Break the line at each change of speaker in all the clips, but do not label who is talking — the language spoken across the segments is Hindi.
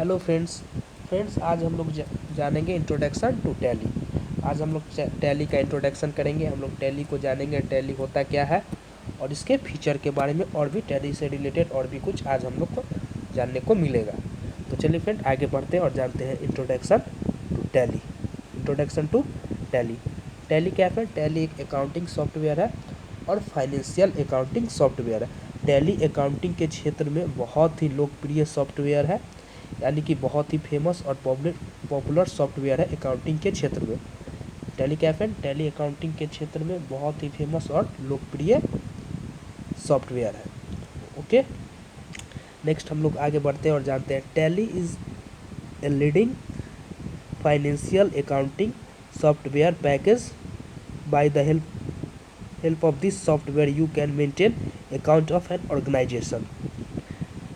हेलो फ्रेंड्स आज हम लोग जानेंगे इंट्रोडक्शन टू टैली। आज हम लोग टैली का इंट्रोडक्शन करेंगे। हम लोग टैली को जानेंगे, टैली होता क्या है और इसके फीचर के बारे में, और भी टैली से रिलेटेड और भी कुछ आज हम लोग को जानने को मिलेगा। तो चलिए फ्रेंड आगे बढ़ते हैं और जानते हैं introduction to Tally. Introduction to Tally. Tally क्या है? टैली एक अकाउंटिंग सॉफ्टवेयर है और फाइनेंशियल अकाउंटिंग सॉफ्टवेयर है। टैली अकाउंटिंग के क्षेत्र में बहुत ही लोकप्रिय सॉफ्टवेयर है, यानी कि बहुत ही फेमस और पॉपुलर सॉफ्टवेयर है अकाउंटिंग के क्षेत्र में। टैली क्या है? टैली अकाउंटिंग के क्षेत्र में बहुत ही फेमस और लोकप्रिय सॉफ्टवेयर है। ओके, नेक्स्ट हम लोग आगे बढ़ते हैं और जानते हैं Tally is a leading financial accounting software package. By the help of this software you can maintain account of an organisation.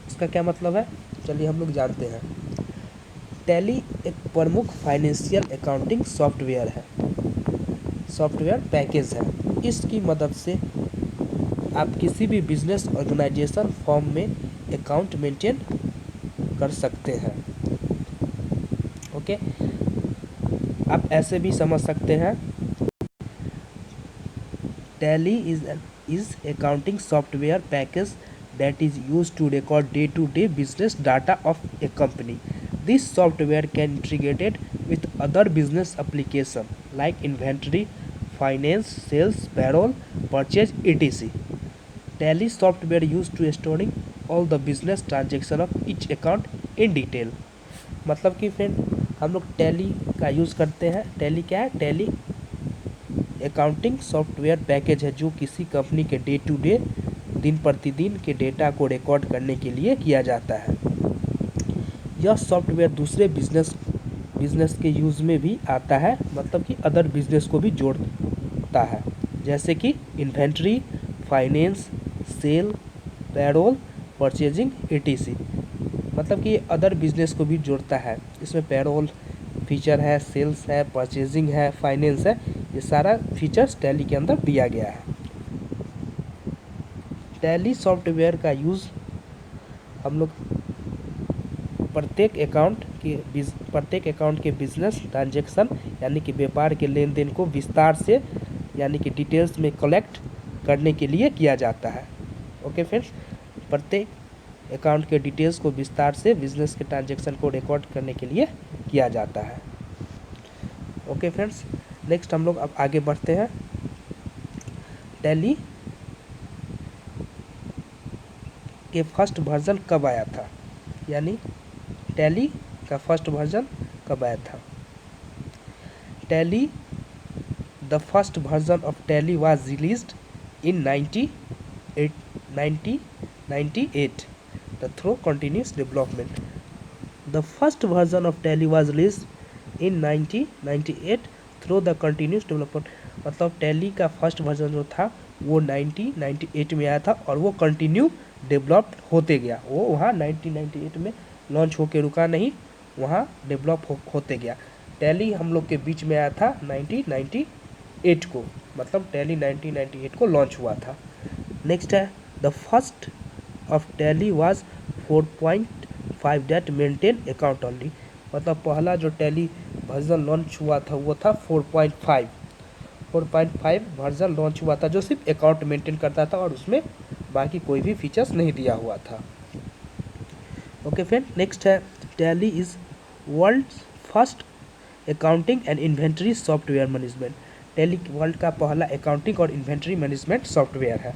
इसका क्या मतलब है, चलिए हम लोग जानते हैं। टैली एक प्रमुख फाइनेंशियल अकाउंटिंग सॉफ्टवेयर है, सॉफ्टवेयर पैकेज है। इसकी मदद से आप किसी भी बिजनेस ऑर्गेनाइजेशन फॉर्म में अकाउंट मेंटेन कर सकते हैं। ओके, आप ऐसे भी समझ सकते हैं, Tally is accounting software package that is used to record day-to-day business data of a company. This software can integrated with other business application like inventory, finance, sales, payroll, purchase, etc. Tally software used to storing all the business transaction of each account in detail. मतलब कि फ्रेंड हम लोग टैली का यूज़ करते हैं। टैली क्या है? टैली अकाउंटिंग सॉफ्टवेयर पैकेज है जो किसी कंपनी के डे टू डे, दिन प्रतिदिन के डेटा को रिकॉर्ड करने के लिए किया जाता है। यह सॉफ्टवेयर दूसरे बिजनेस के यूज़ में भी आता है, मतलब कि अदर बिजनेस को भी जोड़ता है, जैसे कि inventory, finance, sale, payroll, purchasing, etc। मतलब कि अदर बिजनेस को भी जोड़ता है। इसमें पेरोल फीचर है, सेल्स है, परचेजिंग है, फाइनेंस है, ये सारा फीचर्स टैली के अंदर दिया गया है। टैली सॉफ्टवेयर का यूज़ हम लोग प्रत्येक अकाउंट के बिजनेस ट्रांजैक्शन, यानी कि व्यापार के लेन देन को विस्तार से, यानी कि डिटेल्स में कलेक्ट करने के लिए किया जाता है। ओके फ्रेंड्स, प्रत्येक अकाउंट के डिटेल्स को विस्तार से बिजनेस के ट्रांजैक्शन को रिकॉर्ड करने के लिए किया जाता है। ओके फ्रेंड्स, नेक्स्ट हम लोग अब आगे बढ़ते हैं। टैली के फर्स्ट वर्जन कब आया था, यानी टैली का फर्स्ट वर्जन कब आया था। Tally the first version of Tally was released in 1998 the through continuous development. The first version of Tally was released in 1998 through the continuous development. मतलब टैली का फर्स्ट वर्जन जो था वो 1998 में आया था और वो कंटिन्यू डेवलप्ड होते गया। वो वहाँ 1998 में लॉन्च होके रुका नहीं, वहाँ डेवलप होते गया। टैली हम लोग के बीच में आया था 1998 को, मतलब टैली 1998 को लॉन्च हुआ था। नेक्स्ट है the first of Tally was 4.5 date maintain account only. मतलब पहला जो टैली वर्जन लॉन्च हुआ था वो था 4.5 वर्जन लॉन्च हुआ था, जो सिर्फ अकाउंट मेंटेन करता था और उसमें बाकी कोई भी फीचर्स नहीं दिया हुआ था। ओके फ्रेंड, नेक्स्ट है tally is world first accounting and inventory software management. Tally world का पहला अकाउंटिंग और इन्वेंट्री मैनेजमेंट सॉफ्टवेयर है।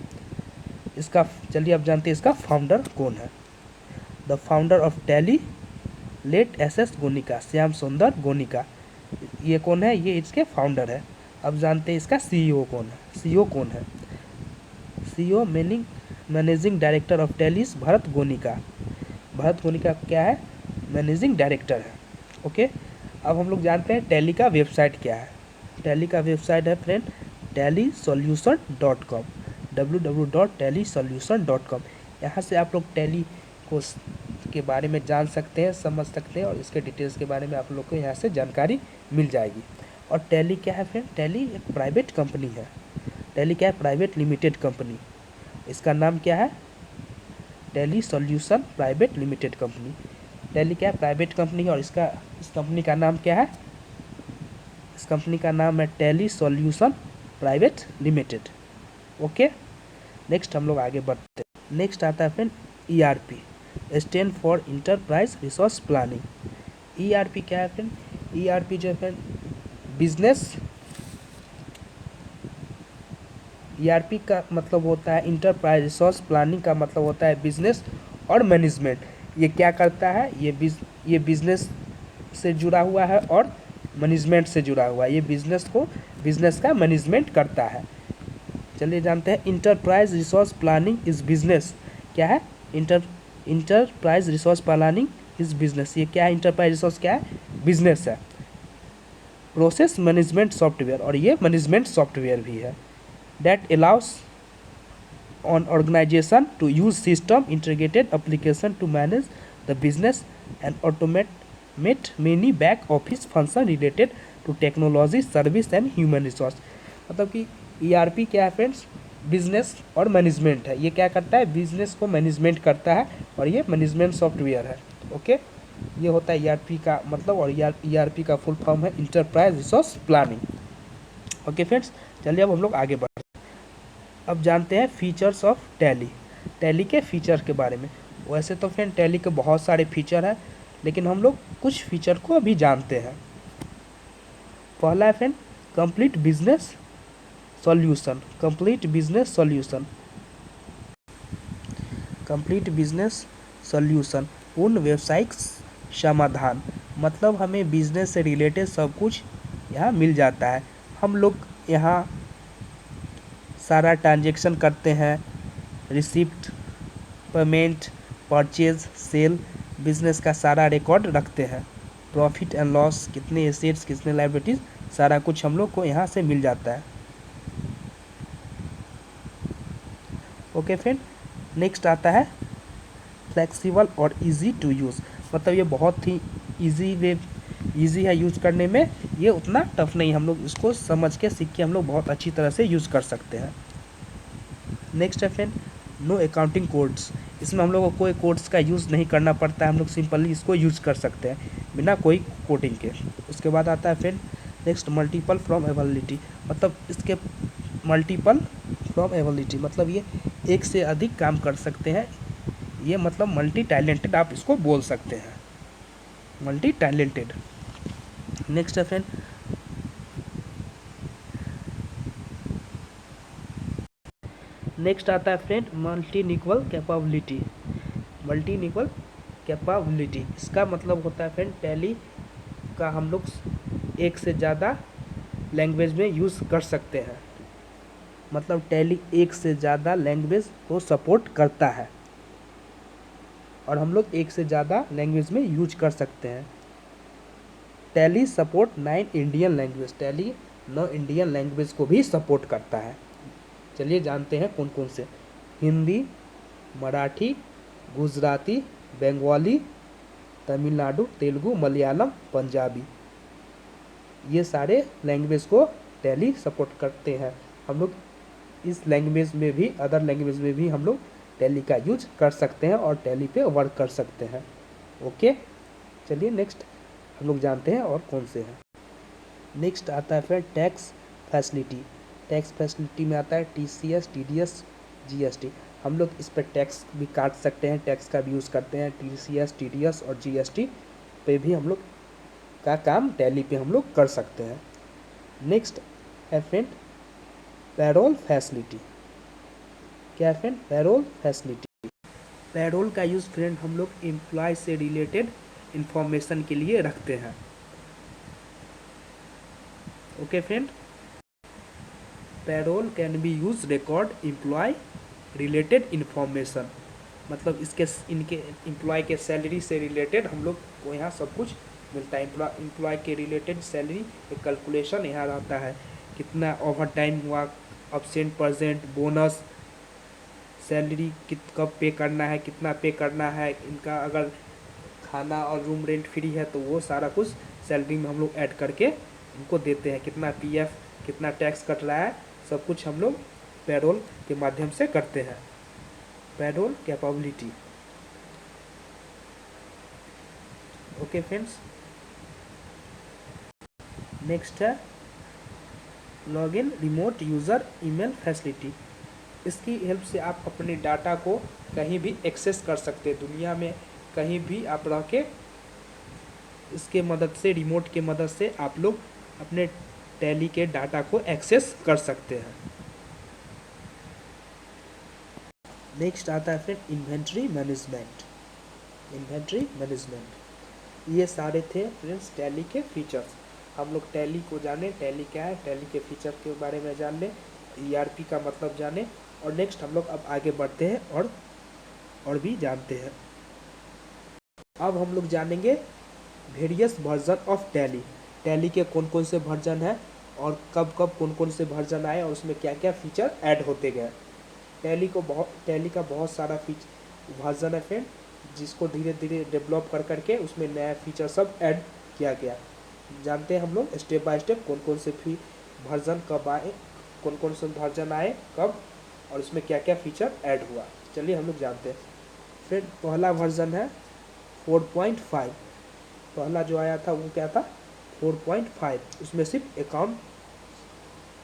इसका चलिए अब जानते हैं इसका फाउंडर कौन है। The founder of Tally late SS Goenka, Shyam Sundar Goenka, ये कौन है? ये इसके फाउंडर है। अब जानते हैं इसका CEO कौन है। CEO कौन है? CEO managing director of Tally's Bharat Goenka. Bharat Goenka क्या है? मैनेजिंग डायरेक्टर है। ओके, अब हम लोग जानते हैं टैली का वेबसाइट क्या है। टैली का वेबसाइट है फ्रेंड tallysolution.com, www.tallysolution.com। यहाँ से आप लोग टैली को के बारे में जान सकते हैं, समझ सकते हैं और इसके डिटेल्स के बारे में आप लोग को यहाँ से जानकारी मिल जाएगी। और टैली क्या है फ्रेंड? टैली एक प्राइवेट कंपनी है। टैली क्या है? Private limited company. इसका नाम क्या है? Tally solution private limited company. Tally क्या है, प्राइवेट कंपनी है और इस कंपनी का नाम क्या है, इस कंपनी का नाम है tally solution private limited. Okay, next हम लोग आगे बढ़ते हैं। नेक्स्ट आता है friend ERP, stand for enterprise resource planning. ERP क्या है फ्रेंड, ERP जो है फ्रेंड बिजनेस, ERP का मतलब होता है इंटरप्राइज रिसोर्स प्लानिंग का मतलब होता है बिजनेस और मैनेजमेंट। ये क्या करता है, ये बिजनेस से जुड़ा हुआ है और मैनेजमेंट से जुड़ा हुआ है। ये बिजनेस का मैनेजमेंट करता है। चलिए जानते हैं, enterprise resource planning is business. क्या है, enterprise resource planning is business. ये क्या है, इंटरप्राइज रिसोर्स क्या है, बिजनेस है। प्रोसेस मैनेजमेंट सॉफ्टवेयर, और ये मैनेजमेंट सॉफ्टवेयर भी है। That allows on organization to use system integrated application to manage the business and automate many back office function related to technology service and human resource। मतलब कि ERP क्या है फ्रेंड्स, बिजनेस और मैनेजमेंट है। ये क्या करता है, बिजनेस को मैनेजमेंट करता है और ये मैनेजमेंट सॉफ्टवेयर है। ओके, ये होता है ERP का मतलब, और ERP का फुल फॉर्म है enterprise resource planning. Okay friends, चलिए अब हम लोग आगे बढ़, अब जानते हैं फीचर्स ऑफ टैली, टैली के फीचर के बारे में। वैसे तो फ्रेंड टैली के बहुत सारे फीचर हैं, लेकिन हम लोग कुछ फीचर को अभी जानते हैं। पहला है friend complete business solution. Complete business solution, complete business solution, पूर्ण व्यावसायिक समाधान। मतलब हमें बिजनेस से रिलेटेड सब कुछ यहाँ मिल जाता है। हम लोग यहाँ सारा ट्रांजेक्शन करते हैं, receipt, payment, purchase, sale, business का सारा रिकॉर्ड रखते हैं। प्रॉफिट एंड लॉस, कितने एसेट्स कितने लायबिलिटीज, सारा कुछ हम लोग को यहाँ से मिल जाता है। ओके फ्रेंड, नेक्स्ट आता है फ्लेक्सिबल और इजी टू यूज़। मतलब ये बहुत ही ईजी है यूज़ करने में, ये उतना टफ नहीं। हम लोग इसको समझ के सीख के हम लोग बहुत अच्छी तरह से यूज़ कर सकते हैं। नेक्स्ट है फ्रेंड नो अकाउंटिंग कोड्स। इसमें हम लोग को कोई कोड्स का यूज़ नहीं करना पड़ता है, हम लोग सिंपली इसको यूज़ कर सकते हैं बिना कोई कोडिंग के। उसके बाद आता है friend next multiple from ability. मतलब इसके मल्टीपल फ्रॉम एबिलिटी मतलब ये एक से अधिक काम कर सकते हैं। ये मतलब मल्टी टैलेंटेड आप इसको बोल सकते हैं, मल्टी टैलेंटेड। नेक्स्ट है फ्रेंड नेक्स्ट आता है फ्रेंड मल्टीनिक्वल कैपेबिलिटी। मल्टीनिक्वल कैपेबिलिटी इसका मतलब होता है फ्रेंड टैली का हम लोग एक से ज़्यादा लैंग्वेज में यूज़ कर सकते हैं। मतलब टैली एक से ज़्यादा लैंग्वेज को सपोर्ट करता है और हम लोग एक से ज़्यादा लैंग्वेज में यूज कर सकते हैं। Tally support 9 Indian language, tally 9 Indian language को भी सपोर्ट करता है। चलिए जानते हैं कौन कौन से। हिंदी, मराठी, गुजराती, बंगाली, तमिलनाडु, तेलुगु, मलयालम, पंजाबी, ये सारे लैंग्वेज को टैली सपोर्ट करते हैं। हम लोग इस लैंग्वेज में भी, अदर लैंग्वेज में भी हम लोग टैली का यूज कर सकते हैं और टैली पे वर्क कर सकते हैं। ओके, चलिए नेक्स्ट हम लोग जानते हैं और कौन से हैं। नेक्स्ट आता है फिर टैक्स फैसिलिटी। टैक्स फैसिलिटी में आता है TCS, TDS, GST। हम लोग इस पर टैक्स भी काट सकते हैं, टैक्स का भी यूज़ करते हैं। TCS, TDS और GST पे भी हम लोग का काम टैली पे हम लोग कर सकते हैं। नेक्स्ट है फ्रेंड पेरोल फैसिलिटी। क्या है फ्रेंड, पेरोल फैसिलिटी। पेरोल का यूज़ फ्रेंड हम लोग एम्प्लॉय से रिलेटेड इंफॉर्मेशन के लिए रखते हैं। Okay friend, payroll can be use record employ related information. मतलब इनके एम्प्लॉय के सैलरी से रिलेटेड हम लोग को यहाँ सब कुछ मिलता है। एम्प्लॉय के रिलेटेड सैलरी एक कैलकुलेशन यहाँ रहता है, कितना ओवर टाइम हुआ, अब्सेंट परसेंट, बोनस, सैलरी कब पे करना है, कितना पे करना है, इनका अगर खाना और रूम रेंट फ्री है तो वो सारा कुछ सैलरी में हम लोग ऐड करके इनको देते हैं। कितना PF, कितना टैक्स कट रहा है, सब कुछ हम लोग पेरोल के माध्यम से करते हैं। Payroll capability. Okay friends, next है login remote user email facility. इसकी हेल्प से आप अपने डाटा को कहीं भी एक्सेस कर सकते हैं, दुनिया में कहीं भी आप रह के इसके मदद से, रिमोट के मदद से आप लोग अपने टैली के डाटा को एक्सेस कर सकते हैं। नेक्स्ट आता है फिर इन्वेंट्री मैनेजमेंट। इन्वेंट्री मैनेजमेंट, ये सारे थे फ्रेंड्स टैली के फीचर्स। हम लोग टैली को जाने, टैली क्या है, टैली के फीचर के बारे में जान लें, ईआरपी का मतलब जाने, और नेक्स्ट हम लोग अब आगे बढ़ते हैं और भी जानते हैं। अब हम लोग जानेंगे various version of tally. Tally के कौन कौन से वर्जन हैं और कब कब कौन कौन से वर्जन आए और उसमें क्या क्या फीचर ऐड होते गए। टैली का बहुत सारा वर्जन है फ्रेंड, जिसको धीरे धीरे डेवलप कर करके उसमें नया फीचर सब ऐड किया गया। जानते हैं हम लोग स्टेप बाय स्टेप कौन कौन से वर्जन कब आए, कौन कौन से वर्जन आए कब, और उसमें क्या क्या फीचर ऐड हुआ। चलिए हम लोग जानते हैं। फिर पहला वर्जन है 4.5। पहला जो आया था वो क्या था, 4.5। उसमें सिर्फ अकाउंट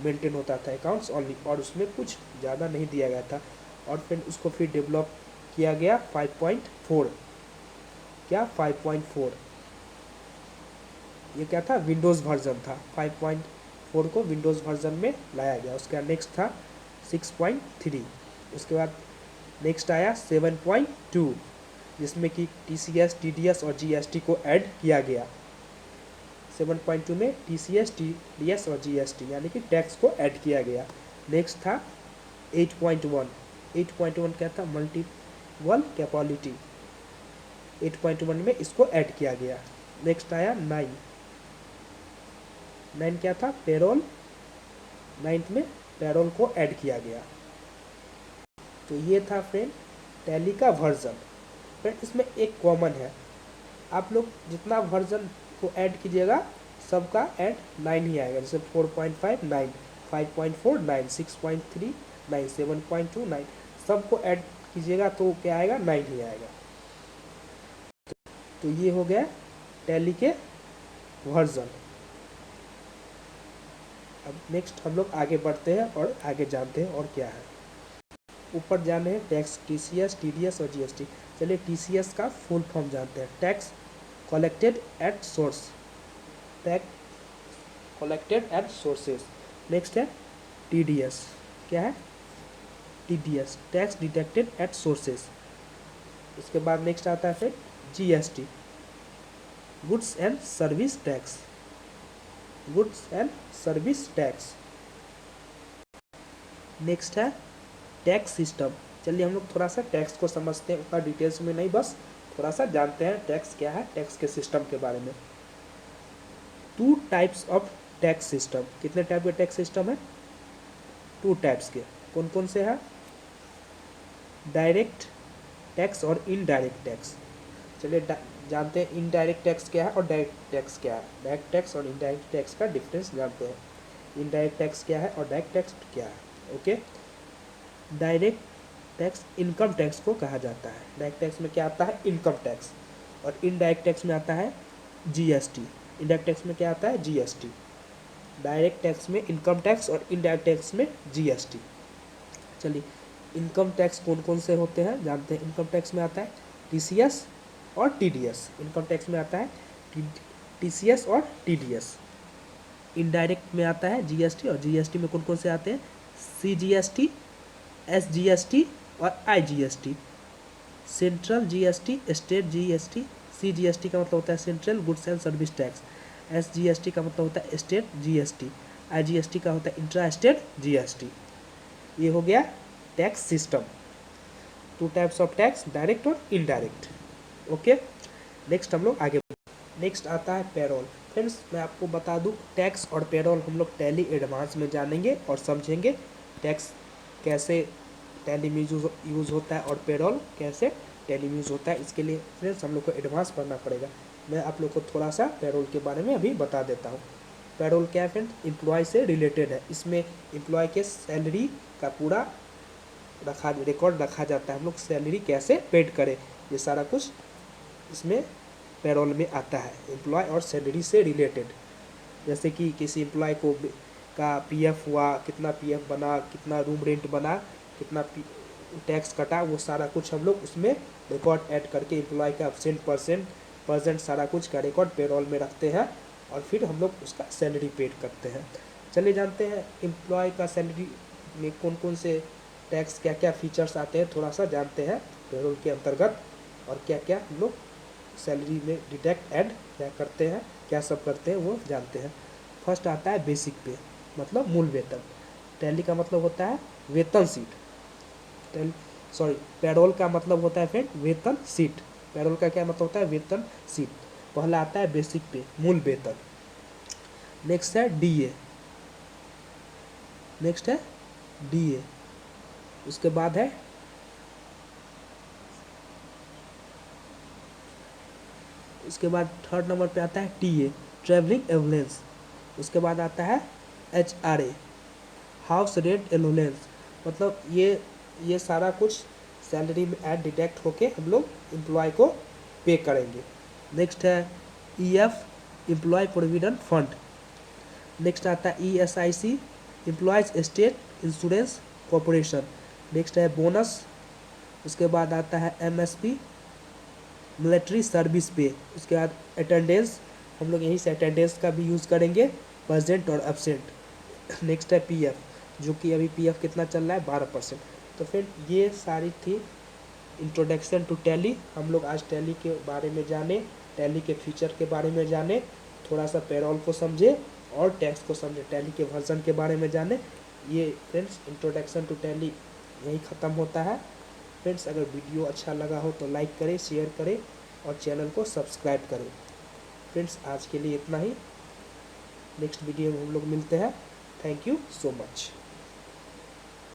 मेंटेन होता था, अकाउंट्स ओनली, और उसमें कुछ ज़्यादा नहीं दिया गया था। और फिर उसको फिर डेवलप किया गया 5.4। क्या 5.4, ये क्या था, विंडोज़ वर्जन था। 5.4 को विंडोज़ वर्जन में लाया गया। उसका नेक्स्ट था 6.3। उसके बाद नेक्स्ट आया 7.2, जिसमें कि TCS, TDS और GST को ऐड किया गया। 7.2 में TCS, TDS और GST यानी कि टैक्स को ऐड किया गया। नेक्स्ट था 8.1। 8.1 क्या था, मल्टीपल कैपेबिलिटी। 8.1 में इसको ऐड किया गया। नेक्स्ट आया 9। 9 क्या था, पेरोल। 9th में पेरोल को ऐड किया गया। तो ये था फ्रेंड टैली का वर्जन। फ्रेंड इसमें एक कॉमन है, आप लोग जितना वर्जन को ऐड कीजिएगा सबका ऐड 9 ही आएगा। जैसे 4.5 9, 5.4 9, 6.3 9, 7.2 9, सबको ऐड कीजिएगा तो क्या आएगा, 9 ही आएगा। तो ये हो गया टैली के वर्जन। अब नेक्स्ट हम लोग आगे बढ़ते हैं और आगे जानते हैं और क्या है। ऊपर जाने हैं टैक्स, TCS, TDS और GST। चलिए TCS का फुल फॉर्म जानते हैं, tax collected at source. Tax collected at sources. Next है TDS, क्या है, TDS tax detected at sources. इसके बाद नेक्स्ट आता है फिर GST, goods and service tax. Goods and service tax. Next है टैक्स सिस्टम। चलिए हम लोग थोड़ा सा टैक्स को समझते हैं, उतना डिटेल्स में नहीं, बस थोड़ा सा जानते हैं टैक्स क्या है, टैक्स के सिस्टम के बारे में। 2 टाइप्स ऑफ टैक्स सिस्टम। कितने टाइप के टैक्स सिस्टम है, 2 टाइप्स के। कौन कौन से हैं, डायरेक्ट टैक्स और इनडायरेक्ट टैक्स। चलिए जानते हैं इनडायरेक्ट टैक्स क्या है और डायरेक्ट टैक्स क्या है। डायरेक्ट टैक्स और इनडायरेक्ट टैक्स का डिफरेंस जानते हैं। इनडायरेक्ट टैक्स क्या है और डायरेक्ट टैक्स क्या है। Okay, direct tax income tax को कहा जाता है। डायरेक्ट टैक्स में क्या आता है, इनकम टैक्स, और इनडायरेक्ट टैक्स में आता है GST। इनडायरेक्ट टैक्स में क्या आता है, GST। डायरेक्ट टैक्स में इनकम टैक्स और इनडायरेक्ट टैक्स में GST। चलिए इनकम टैक्स कौन कौन से होते हैं जानते हैं। इनकम टैक्स में आता है TCS और TDS। इनकम टैक्स में आता है TCS और TDS। इनडायरेक्ट में आता है GST, और GST में कौन कौन से आते हैं, CGST, SGST और IGST। Central GST, state GST। CGST का मतलब होता है central goods and service tax. SGST का मतलब होता है स्टेट GST। IGST का होता है इंट्रा स्टेट GST। ये हो गया tax system. 2 types of tax, direct और इनडायरेक्ट। ओके, नेक्स्ट हम लोग आगे। नेक्स्ट आता है पेरोल। फ्रेंड्स मैं आपको बता दूं, टैक्स और पेरोल हम लोग टैली एडवांस में जानेंगे और समझेंगे। टैक्स कैसे टैली में यूज़ होता है और पेरोल कैसे टैली में यूज़ होता है। इसके लिए फ्रेंड्स हम लोग को एडवांस पढ़ना पड़ेगा। मैं आप लोग को थोड़ा सा पेरोल के बारे में अभी बता देता हूँ। पेरोल क्या है फ्रेंड्स, एम्प्लॉय से रिलेटेड है। इसमें एम्प्लॉय के सैलरी का पूरा रिकॉर्ड रखा जाता है। हम लोग सैलरी कैसे पेड करें, ये सारा कुछ इसमें पेरोल में आता है, एम्प्लॉय और सैलरी से रिलेटेड। जैसे कि किसी एम्प्लॉय को का पीएफ हुआ, कितना पीएफ बना, कितना रूम रेंट बना, कितना टैक्स कटा, वो सारा कुछ हम लोग उसमें रिकॉर्ड ऐड करके एम्प्लॉय का एब्सेंट परसेंट सारा कुछ का रिकॉर्ड पेरोल में रखते हैं और फिर हम लोग उसका सैलरी पेड करते हैं। चलिए जानते हैं एम्प्लॉय का सैलरी में कौन कौन से टैक्स, क्या क्या फीचर्स आते हैं, थोड़ा सा जानते हैं पेरोल के अंतर्गत, और क्या क्या हम लोग सैलरी में डिडक्ट ऐड क्या करते हैं, क्या सब करते हैं वो जानते हैं। फर्स्ट आता है बेसिक पे, मतलब मूल वेतन। टैली का मतलब होता है वेतन सीट। पेरोल का मतलब होता है फिर वेतन सीट। पेरोल का क्या मतलब होता है? वेतन सीट। पहला आता है बेसिक पे, मूल वेतन। नेक्स्ट है डीए। नेक्स्ट है डीए। उसके बाद है थर्ड नंबर पे आता है टीए, ट्रैवलिंग एम्बुलेंस। उसके बाद आता है एचआरए, हाउस रेंट एलोवेंस। मतलब ये सारा कुछ सैलरी में ऐड डिडक्ट होके हम लोग एम्प्लॉय को पे करेंगे। नेक्स्ट है EF, employ provident fund. Next आता है ESIC, employees state insurance corporation. Next है बोनस। उसके बाद आता है एमएसपी, मिलिट्री सर्विस पे। उसके बाद अटेंडेंस, हम लोग यहीं से अटेंडेंस का भी यूज़ करेंगे, प्रेजेंट और एब्सेंट। नेक्स्ट है पीएफ, जो कि अभी पीएफ कितना चल रहा है? 12%। तो फिर ये सारी थी इंट्रोडक्शन टू टैली। हम लोग आज टैली के बारे में जाने, टैली के फीचर के बारे में जाने, थोड़ा सा पेरोल को समझे और टैक्स को समझे, टैली के वर्जन के बारे में जाने। ये फ्रेंड्स इंट्रोडक्शन टू टैली यही ख़त्म होता है। फ्रेंड्स अगर वीडियो अच्छा लगा हो तो लाइक करें, शेयर करें और चैनल को सब्सक्राइब करें। फ्रेंड्स आज के लिए इतना ही, नेक्स्ट वीडियो में हम लोग मिलते हैं। Thank you so much.